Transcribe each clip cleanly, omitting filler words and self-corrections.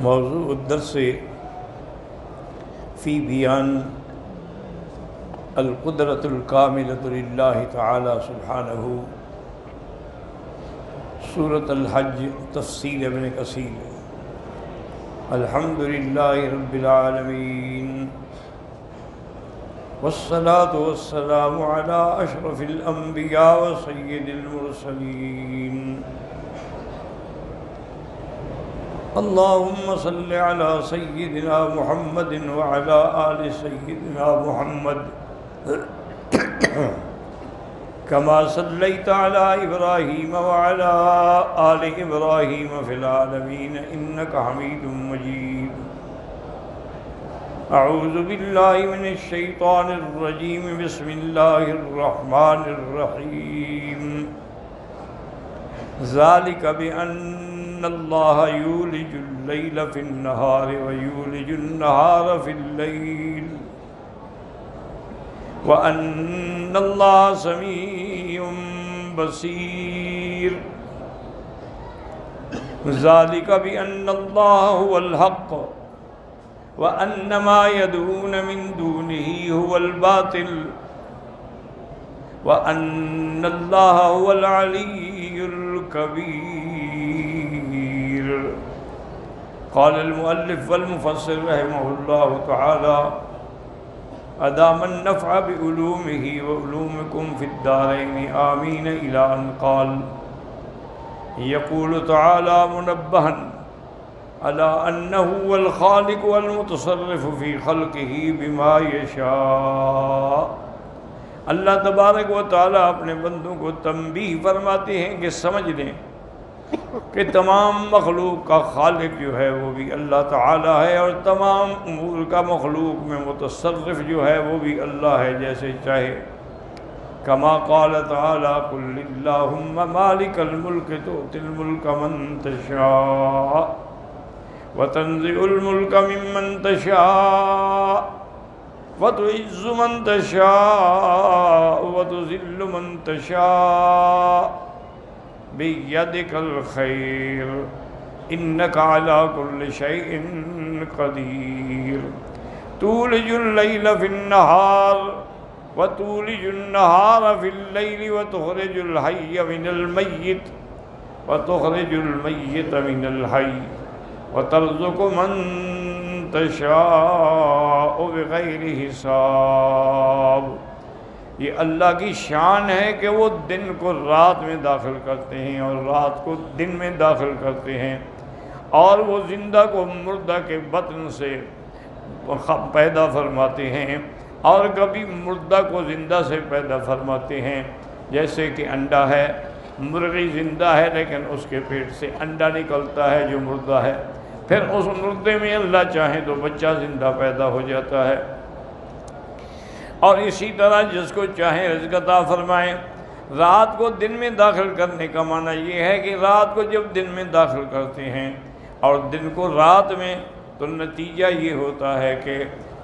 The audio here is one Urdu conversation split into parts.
موضوع الدرس فی بیان القدرۃ الکاملۃ للہ تعالی سبحانہ، سورۃ الحج، تفسیر ابن کثیر۔ الحمد للہ رب العالمین، والصلاة والسلام علی اشرف الانبیاء وسید المرسلین۔ اللهم صل على سيدنا محمد وعلى آل سيدنا محمد كما صليت على إبراهيم وعلى آل إبراهيم في العالمين إنك حميد مجيد۔ أعوذ بالله من الشيطان الرجيم، بسم الله الرحمن الرحيم۔ ذلك بأن الله يولج الليل في النهار ويولج النهار في الليل وأن الله سميع بصير۔ ذلك بأن الله هو الحق وأن ما يدعون من دونه هو الباطل وأن الله هو العلي الكبير۔ قال المؤلف والمفسر رحمه الله تعالى: أدام النفع بعلومه وعلومكم في الدارين آمين، إلى أن قال: يقول تعالى منبها على أنه هو الخالق والمتصرف في خلقه بما يشاء۔ اللہ تبارک و تعالیٰ اپنے بندوں کو تنبیہ فرماتے ہیں کہ سمجھ لیں کہ تمام مخلوق کا خالق جو ہے وہ بھی اللہ تعالیٰ ہے، اور تمام امور کا مخلوق میں متصرف جو ہے وہ بھی اللہ ہے، جیسے چاہے۔ کما قال تعالیٰ: قل اللہم مالک الملک تؤتی الملک من تشاء وتنزع الملک ممن تشاء وتعز من تشاء وتذل من تشاء بیدک الخیر انک علی کل شیء قدیر۔ تولج اللیل فی النہار وتولج النہار فی اللیل وتخرج الحی من المیت وتخرج المیت من الحی وترزق من تشاء بغیر حساب۔ یہ اللہ کی شان ہے کہ وہ دن کو رات میں داخل کرتے ہیں اور رات کو دن میں داخل کرتے ہیں، اور وہ زندہ کو مردہ کے بطن سے پیدا فرماتے ہیں، اور کبھی مردہ کو زندہ سے پیدا فرماتے ہیں۔ جیسے کہ انڈا ہے، مرغی زندہ ہے لیکن اس کے پیٹ سے انڈا نکلتا ہے جو مردہ ہے، پھر اس مردے میں اللہ چاہے تو بچہ زندہ پیدا ہو جاتا ہے۔ اور اسی طرح جس کو چاہیں رزق عطا فرمائیں۔ رات کو دن میں داخل کرنے کا معنی یہ ہے کہ رات کو جب دن میں داخل کرتے ہیں اور دن کو رات میں، تو نتیجہ یہ ہوتا ہے کہ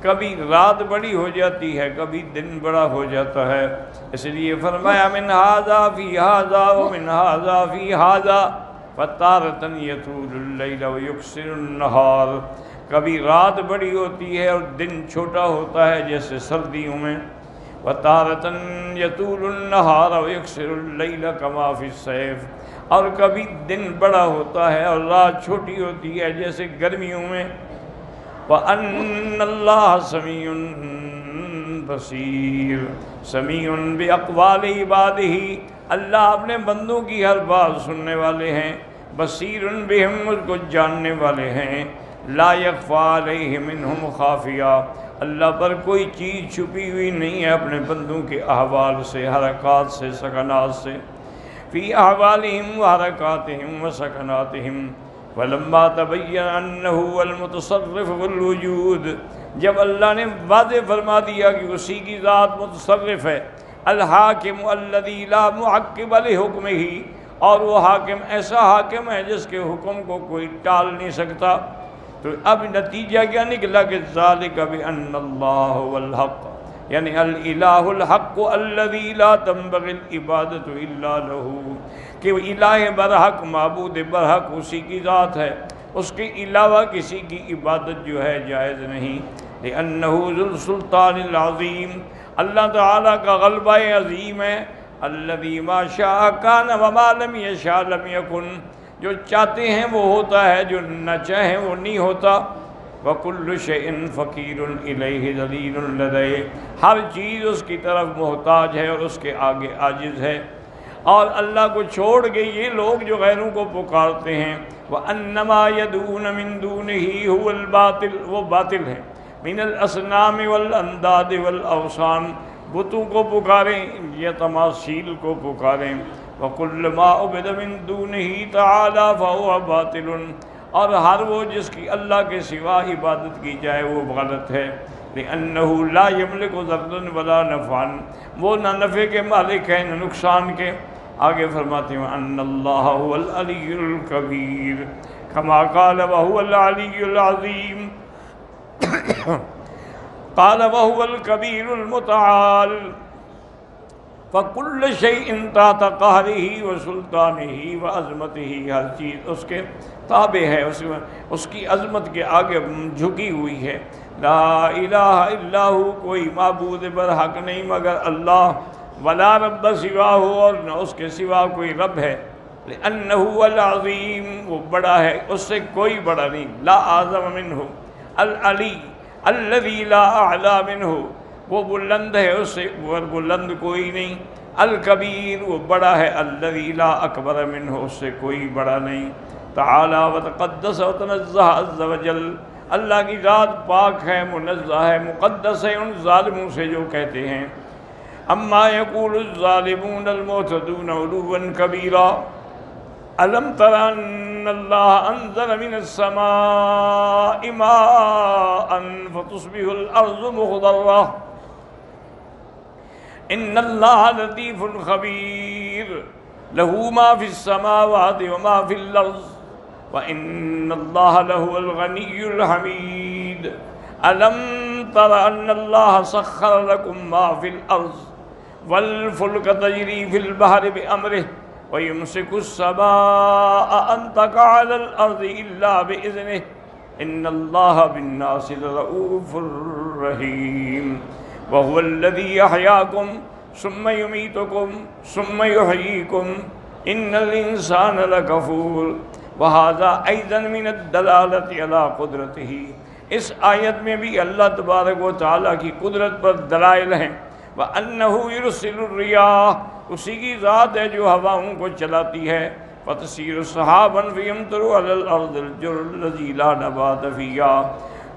کبھی رات بڑی ہو جاتی ہے، کبھی دن بڑا ہو جاتا ہے۔ اس لیے فرمایا: من ھذا فی ھذا ومن ھذا فی ھذا فتارۃ یطول اللیل ویقصر النہار۔ کبھی رات بڑی ہوتی ہے اور دن چھوٹا ہوتا ہے، جیسے سردیوں میں۔ وَتَارَةً يَطُولُ النَّهَارَ وَيَقْصِرُ اللَّيْلَ كَمَا فِي الصَّيْفِ۔ اور کبھی دن بڑا ہوتا ہے اور رات چھوٹی ہوتی ہے، جیسے گرمیوں میں۔ وَأَنَّ اللَّهَ سَمِيعٌ بَصِيرٌ۔ سمیع بِأَقْوَالِ عِبَادِهِ، اللہ اپنے بندوں کی ہر بات سننے والے ہیں۔ بصیر بہم، اس کو جاننے والے ہیں۔ لا یخفی علیہ منہم خافیہ، اللہ پر کوئی چیز چھپی ہوئی نہیں ہے اپنے بندوں کے احوال سے، حرکات سے، سکنات سے۔ فی احوالہم وحرکاتہم وسکناتہم۔ ولما تبین انہ هو المتصرف والوجود، جب اللہ نے واضح فرما دیا کہ اسی کی ذات متصرف ہے، الحاکم الذی لا معقب لحکمہ، اور وہ حاکم ایسا حاکم ہے جس کے حکم کو کوئی ٹال نہیں سکتا۔ تو اب نتیجہ کیا نکلا کہ ذالک بأن اللہ هو الحق، یعنی الالہ الحق الذی لا تنبغی العبادۃ الا لہ، کہ الہ برحق، معبود برحق اسی کی ذات ہے، اس کے علاوہ کسی کی عبادت جو ہے جائز نہیں۔ لِأَنَّهُ ذُو السُّلْطَانِ الْعَظِيمِ، اللہ تعالیٰ کا غلبہ عظیم ہے۔ الَّذِي مَا شَاءَ كَانَ وَمَا لَمْ يَشَاء لَمْ يَكُنْ، جو چاہتے ہیں وہ ہوتا ہے، جو نہ چاہیں وہ نہیں ہوتا۔ وَكُلُّ شَيْءٍ فَقِيرٌ إِلَيْهِ ذَلِيلٌ لَدَيْهِ، ہر چیز اس کی طرف محتاج ہے اور اس کے آگے عاجز ہے۔ اور اللہ کو چھوڑ کے یہ لوگ جو غیروں کو پکارتے ہیں، وَأَنَّمَا يَدْعُونَ مِن دُونِهِ هُوَ الْبَاطِلُ، وہ باطل ہے، من الاسنام والانداد والاوثان، بتوں کو پکاریں یا تماثیل کو پکاریں۔ وَكُلُّ مَا عُبِدَ مِن دُونِهِ تَعَالَى فَهُوَ بَاطِلٌ، اور ہر وہ جس کی اللہ کے سوا عبادت کی جائے وہ غلط ہے۔ لِأَنَّهُ لَا يَمْلِكُ ضَرًّا وَلَا نَفْعًا، وہ نہ نفع کے مالک ہیں نہ نقصان کے۔ آگے فرماتے ہیں أَنَّ اللَّهَ هُوَ الْعَلِيُّ الْكَبِيرُ كَمَا قَالَ وَهُوَ الْعَلِيُّ الْعَظِيمُ قَالَ وَهُوَ الْكَبِيرُ الْمُتَعَالِ فَكُلُّ شَيْءٍ تَحْتَ قَهْرِهِ وَسُلْطَانِهِ وَعَظْمَتِهِ، ہر چیز اس کے تابع ہے، اس کی عظمت کے آگے جھکی ہوئی ہے۔ لا الہ الا ہو، کوئی معبود برحق نہیں مگر اللہ، ولا رب سواہ، اور نہ اس کے سوا کوئی رب ہے۔ لأنہ العظیم، وہ بڑا ہے، اس سے کوئی بڑا نہیں۔ لا اعظم منہ، العلی الذی لا اعلی منہ، وہ بلند ہے، اس سے بلند کوئی نہیں۔ الکبیر، وہ بڑا ہے، الذی لا اکبر منہ، اس سے کوئی بڑا نہیں۔ تعالی وتقدس وتنزہ عز وجل، اللہ کی ذات پاک ہے، منزہ ہے، مقدس ہے ان ظالموں سے جو کہتے ہیں۔ اما یقول الظالمون المعتدون علوا کبیرا، الم تر ان اللہ انزل من السماء ماء فتصبح الارض مخضرہ، ان اللہ لطیف خبیر، لہ ما فی السماوات وما فی الارض، وَإِنَّ اللَّهَ لَهُوَ الْغَنِيُّ الْحَمِيدُ، أَلَمْ تَرَ أَنَّ اللَّهَ سَخَّرَ لَكُم مَّا فِي الْأَرْضِ وَالْفُلْكَ تَجْرِي فِي الْبَحْرِ بِأَمْرِهِ وَيُمْسِكُ السَّمَاءَ أَن تَقَعَ عَلَى الْأَرْضِ إِلَّا بِإِذْنِهِ إِنَّ اللَّهَ بِالنَّاسِ لَرَءُوفٌ رَحِيمٌ، وَهُوَ الَّذِي أَحْيَاكُمْ ثُمَّ يُمِيتُكُمْ ثُمَّ يُحْيِيكُمْ إِنَّ الْإِنسَانَ لَكَفُورٌ۔ وَهَذَا أَيْضًا مِنَ الدَّلَالَةِ عَلَىٰ قُدْرَتِهِ، اس آیت میں بھی اللہ تبارک و تعالیٰ کی قدرت پر دلائل ہیں۔ وَأَنَّهُ يُرْسِلُ الرِّيَاحَ، اسی کی ذات ہے جو ہواؤں کو چلاتی ہے۔ فَتَسِيرُ سَحَابًا فَيَمْطِرُ عَلَى الْأَرْضِ الْجُرُّ الَّذِي لَا نَبَاتَ فِيهَا،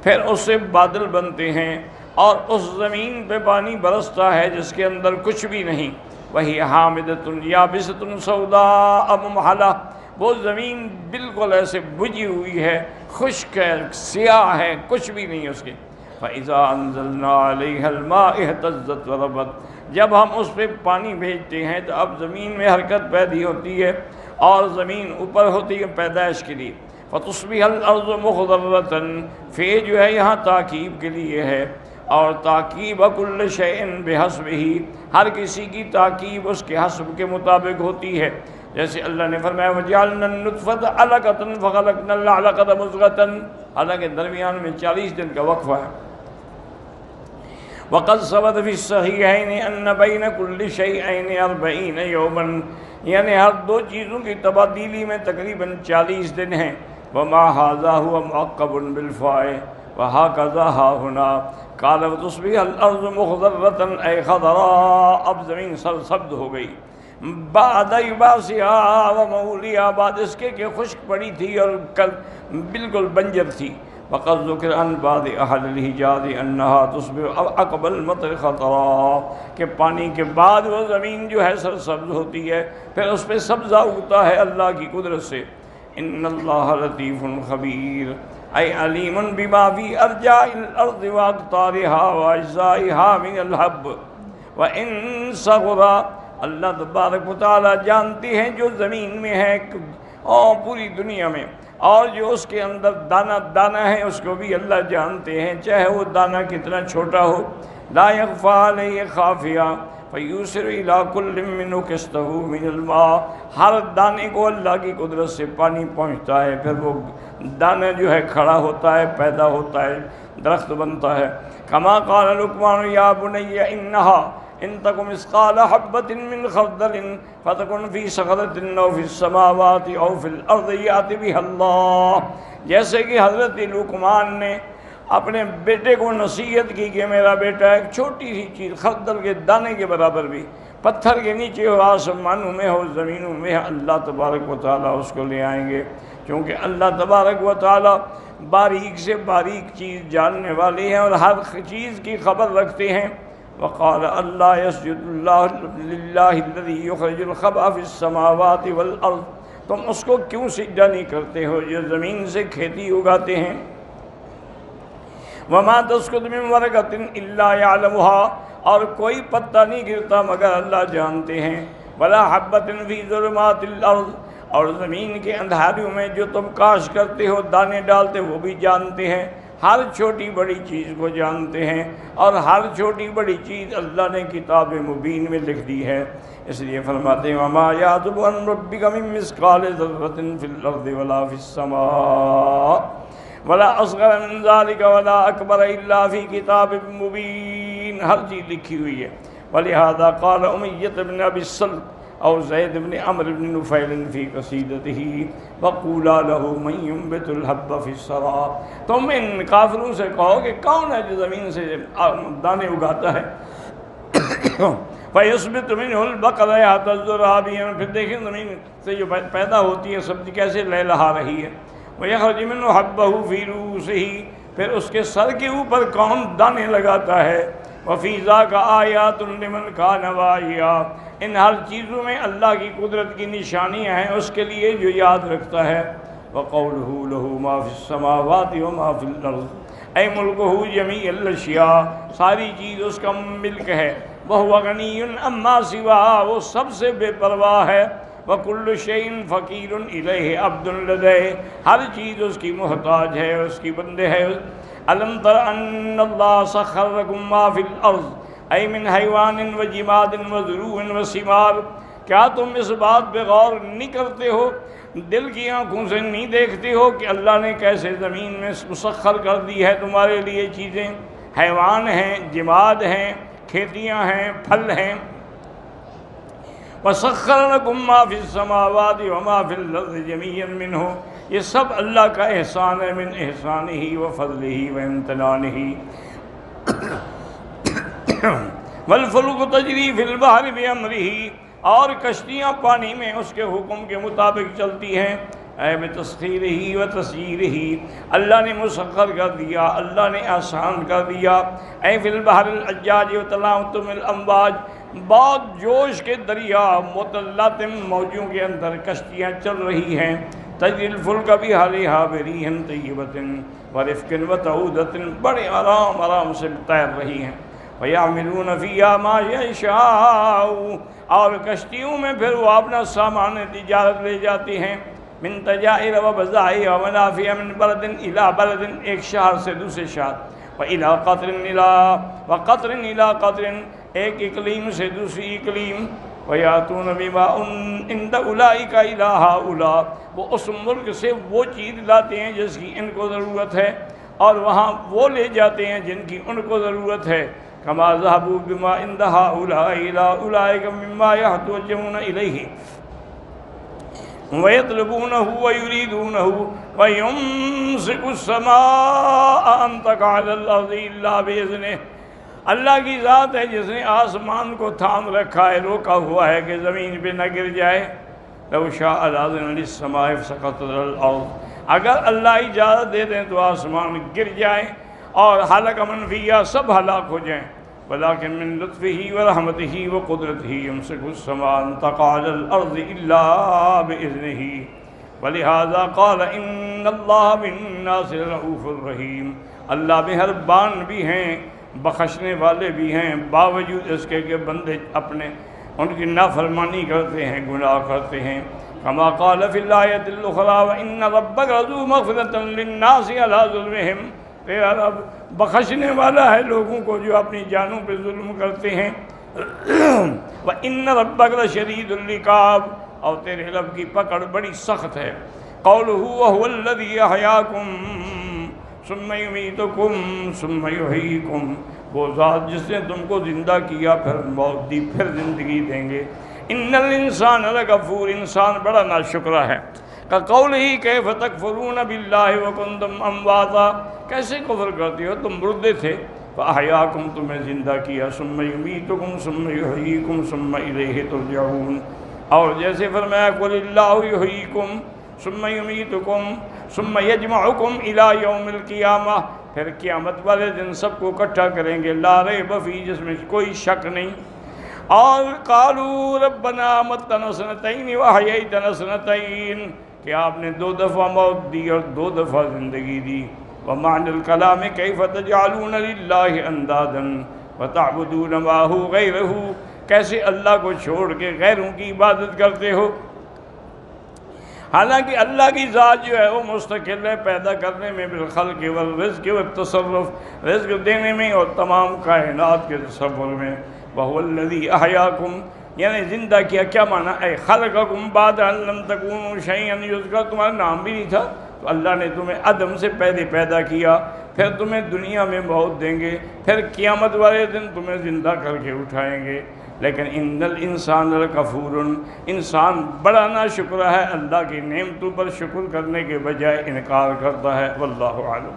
پھر اس سے بادل بنتے ہیں اور اس زمین پہ پانی برستا ہے جس کے اندر کچھ بھی نہیں۔ وَهِيَ حَامِدَةٌ يَابِسَةٌ سَوْدَاءَ مُمْحَلَةٌ، وہ زمین بالکل ایسے بجھی ہوئی ہے، خشک ہے، سیاہ ہے، کچھ بھی نہیں اس کے۔ فَإِذَا أَنزَلْنَا عَلَيْهَا الْمَاءَ اهْتَزَّتْ وَرَبَتْ، جب ہم اس پہ پانی بھیجتے ہیں تو اب زمین میں حرکت پیدا ہوتی ہے اور زمین اوپر ہوتی ہے پیدائش کے لیے۔ فَتُصْبِحَ الْأَرْضُ مُخْضَرَّةً، فے جو ہے یہاں تاکیب کے لیے ہے، اور تاکیب کل شیء بحسبہ، ہر کسی کی تاکیب اس کے حسب کے مطابق ہوتی ہے۔ جیسے اللہ نے فرمایا وَجَعَلْنَا النُّطْفَةَ عَلَقَةً فَخَلَقْنَا الْعَلَقَةَ مُضْغَةً، حالانکہ درمیان میں 40 دن کا وقفہ ہے۔ وَقَدْ ثَبَتَ فِي الصَّحِيحَيْنِ أَنَّ بَيْنَ كُلِّ شَيْءَيْنِ 40 يَوْمًا، یعنی ہر دو چیزوں کی تبدیلی میں تقریباً 40 دن ہیں۔ وَمَا هَذَا هُوَ مُعَقَّبٌ بِالْفَاءِ وَهَكَذَا هَا هُنَا قَالَ وَتُصْبِحَ الْأَرْضُ مُخْضَرَّةً أَيْ خَضْرَاءَ، اب زمین سرسبز ہو گئی۔ بعد یباسها ومولیها، بعد اس کے کہ خشک پڑی تھی اور بالکل بنجر تھی۔ وقد ذکر عن بعض اہل الحجاز انها تصبح عقب المطر خضراء، کہ پانی کے بعد وہ زمین جو ہے سرسبز ہوتی ہے، پھر اس پہ سبزہ اگتا ہے اللہ کی قدرت سے۔ ان اللہ لطیف خبیر، اے علیم بما فی ارجاء الارض واقطارها واجزائها من الحب وان صغر، اللہ تبارک و تعالیٰ جانتے ہیں جو زمین میں ہے اور پوری دنیا میں، اور جو اس کے اندر دانہ دانہ ہے اس کو بھی اللہ جانتے ہیں، چاہے وہ دانہ کتنا چھوٹا ہو۔ لا یخفی علیہ خافیہ، فیوسر الی کل منہ قسطہ من الماء، ہر دانے کو اللہ کی قدرت سے پانی پہنچتا ہے، پھر وہ دانا جو ہے کھڑا ہوتا ہے، پیدا ہوتا ہے، درخت بنتا ہے۔ کما قال لقمان یا بنی انہا ان تک مثقال حبۃ من خردل فتکن فی صخرۃ او فی السماوات او فی الارض یأتی بها اللہ، جیسے کہ حضرت لقمان نے اپنے بیٹے کو نصیحت کی کہ میرا بیٹا ایک چھوٹی سی چیز خردل کے دانے کے برابر بھی پتھر کے نیچے ہو، آسمانوں میں ہو، زمینوں میں، اللہ تبارک و تعالیٰ اس کو لے آئیں گے، کیونکہ اللہ تبارک و تعالیٰ باریک سے باریک چیز جاننے والے ہیں اور ہر چیز کی خبر رکھتے ہیں۔ وقال اللہ یسجد اللہ للہ الذی یخرج الخبأ فی السماوات والارض، تم اس کو کیوں سجدہ نہیں کرتے ہو جو زمین سے کھیتی اگاتے ہیں؟ وما تسقط من ورقۃ الا یعلمها، اور کوئی پتا نہیں گرتا مگر اللہ جانتے ہیں۔ ولا حبۃ فی ظلمات الارض، اور زمین کے اندھاریوں میں جو تم کاشت کرتے ہو، دانے ڈالتے، وہ بھی جانتے ہیں، ہر چھوٹی بڑی چیز کو جانتے ہیں، اور ہر چھوٹی بڑی چیز اللہ نے کتاب مبین میں لکھ دی ہے۔ اس لیے فرماتے ہیں وما یعزب عن ربک من مثقال ذرۃ فی الارض ولا فی السماء ولا اصغر من ذلك ولا اکبر الا فی کتاب مبین، ہر چیز لکھی ہوئی ہے۔ ولہذا قال امیۃ بن ابی الصلت اور زید بن عمرو بن نفیل فی قصیدتہ وقولا له من ينبت الحب فی الثرى، تم ان کافروں سے کہو کہ کون ہے جو زمین سے دانے اگاتا ہے؟ فیثبت منہ البقر یعتز رابیا، پھر دیکھیں زمین سے جو پیدا ہوتی ہے سبزی کیسے لہلہا رہی ہے۔ ویخرج منہ حبہ فی رؤوسہ، پھر اس کے سر کے اوپر کون دانے لگاتا ہے۔ وفی ذاک آیات لمن کان واعیا، ان ہر چیزوں میں اللہ کی قدرت کی نشانیاں ہیں اس کے لیے جو یاد رکھتا ہے۔ وقولہ لہ ما فی السماوات وما فی الارض، اے ملکہ جمیع الاشیاء، ساری چیز اس کا ملک ہے۔ وہو غنی عما سواہ، وہ سب سے بے پرواہ ہے۔ وکل شیء فقیر الیہ عبد لدیہ، ہر چیز اس کی محتاج ہے، اس کی بندے ہے۔ الم تر ان اللہ سخر لکم ما فی الارض، اے من حیوان و جماد و زروع و ثمار، کیا تم اس بات پہ غور نہیں کرتے ہو، دل کی آنکھوں سے نہیں دیکھتے ہو کہ اللہ نے کیسے زمین میں مسخر کر دی ہے تمہارے لیے چیزیں، حیوان ہیں، جماد ہیں، کھیتیاں ہیں، پھل ہیں۔ وَسَخَّرَ لَكُم مَّا فِي السَّمَاوَاتِ وَمَا فِي الْأَرْضِ جَمِيعًا مِّنْهُ، یہ سب اللہ کا احسان ہے، من احسانہ وفضلہ وامتنانہ۔ وَالْفُلْكُ تَجْرِي فِي الْبَحْرِ بِأَمْرِهِ، اور کشتیاں پانی میں اس کے حکم کے مطابق چلتی ہیں۔ اے بتسخیرہ و تسییرہ، اللہ نے مسخر کر دیا، اللہ نے آسان کر دیا۔ اے فی البحر الأجاج وتلاطم الامواج، بہت جوش کے دریا متلاطم موجوں کے اندر کشتیاں چل رہی ہیں۔ تجری الفلک بأعلیہا بریح طیبۃ ورفق وتعودۃ، بڑے آرام آرام سے تیر رہی ہیں۔ وَيَعْمِلُونَ فِيهَا مَا يَشَاءُ، اور کشتیوں میں پھر وہ اپنا سامان تجارت لے جاتے ہیں۔ من تجائر و بضائع و منافع من بلد الى بلد، ایک شہر سے دوسرے شہر، وَإِلَىٰ قَطْرٍ إِلَىٰ وَقَطْرٍ إِلَىٰ قَطْرٍ، ایک اقلیم سے دوسری اقلیم۔ وَيَأْتُونَ بِمَا عِنْدَ أُولَٰئِكَ إِلَىٰ هَٰؤُلَاءِ، وہ اس ملک سے وہ چیز لاتے ہیں جس کی ان کو ضرورت ہے، اور وہاں وہ لے جاتے ہیں جن کی ان کو ضرورت ہے۔ كما ذهبوا بما عند هؤلاء إلى أولئك مما يحتاجون إليه ويطلبونه ويريدونه ويمسك السماء أن تقع على الأرض إلا بإذنه، اللہ کی ذات ہے جس نے آسمان کو تھام رکھا ہے، روکا ہوا ہے کہ زمین پہ نہ گر جائے۔ لو شاء لأذن للسماء فسقطت على الأرض، اگر اللہ اجازت دے دیں تو آسمان گر جائے اور ہلاک من فیہا، سب ہلاک ہو جائیں۔ ولكن من لطفه ورحمته وقدرته يمسك السماء أن تقع على الأرض إلا بإذنه، ولهذا قال إن الله بالناس لرؤوف رحيم، اللہ مہربان بھی ہیں، بخشنے والے بھی ہیں، باوجود اس کے کہ بندے اپنے ان کی نافرمانی کرتے ہیں، گناہ کرتے ہیں۔ كما قال في الآية الأخرى وإن ربك لذو مغفرة للناس على ظلمهم، تیرا رب بخشنے والا ہے لوگوں کو جو اپنی جانوں پہ ظلم کرتے ہیں۔ وَإِنَّ رَبَّكَ لَشَدِيدُ الْعِقَابِ، اور تیرے رب کی پکڑ بڑی سخت ہے۔ قَوْلُهُ وَهُوَ الَّذِي أَحْيَاكُمْ ثُمَّ يُمِيتُكُمْ ثُمَّ يُحْيِيكُمْ، وہ ذات جس نے تم کو زندہ کیا پھر موت دی پھر زندگی دیں گے۔ إِنَّ الْإِنسَانَ لَكَفُورٌ، انسان بڑا ناشکرا ہے۔ كَقَوْلِهِ كَيْفَ تَكْفُرُونَ بِاللَّهِ وَكُنْتُمْ أَمْوَاتًا، کیسے کفر کرتے ہو، تم مردے تھے، فَأَحْيَاكُمْ، تمہیں زندہ کیا، ثُمَّ يُمِيتُكُمْ ثُمَّ يُحْيِيكُمْ ثُمَّ إِلَيْهِ تُرْجَعُونَ، اور جیسے فرمایا قُلِ اللَّهُ يُحْيِيكُمْ ثُمَّ يُمِيتُكُمْ ثُمَّ يَجْمَعُكُمْ إِلَى يَوْمِ الْقِيَامَةِ، پھر قیامت والے دن سب کو اکٹھا کریں گے، لا ریب فیہ، جس میں کوئی شک نہیں۔ اور قالوا ربنا امتنا سنتین واحییتنا سنتین، کہ آپ نے 2 دفعہ موت دی اور 2 دفعہ زندگی دی۔ ومعنى الکلام کیف تجعلون للہ اندادا وتعبدون معہ غیرہ، کیسے اللہ کو چھوڑ کے غیروں کی عبادت کرتے ہو، حالانکہ اللہ کی ذات جو ہے وہ مستقل ہے پیدا کرنے میں، بالخلق والرزق والتصرف، رزق دینے میں اور تمام کائنات کے تصور میں۔ وَهُوَ الَّذِي أَحْيَاكُمْ، یعنی زندہ کیا، کیا معنی ہے؟ خَلَقَكُمْ بَعْدَ أَن لَّمْ تَكُونُوا شَيْئًا يُذْكَرُ، تمہارا نام بھی نہیں تھا تو اللہ نے تمہیں عدم سے پہلے پیدا کیا، پھر تمہیں دنیا میں موت دیں گے، پھر قیامت والے دن تمہیں زندہ کر کے اٹھائیں گے۔ لیکن ان الانسان لکفور، انسان بڑا ناشکرا ہے، اللہ کی نعمتوں پر شکر کرنے کے بجائے انکار کرتا ہے۔ واللہ اعلم۔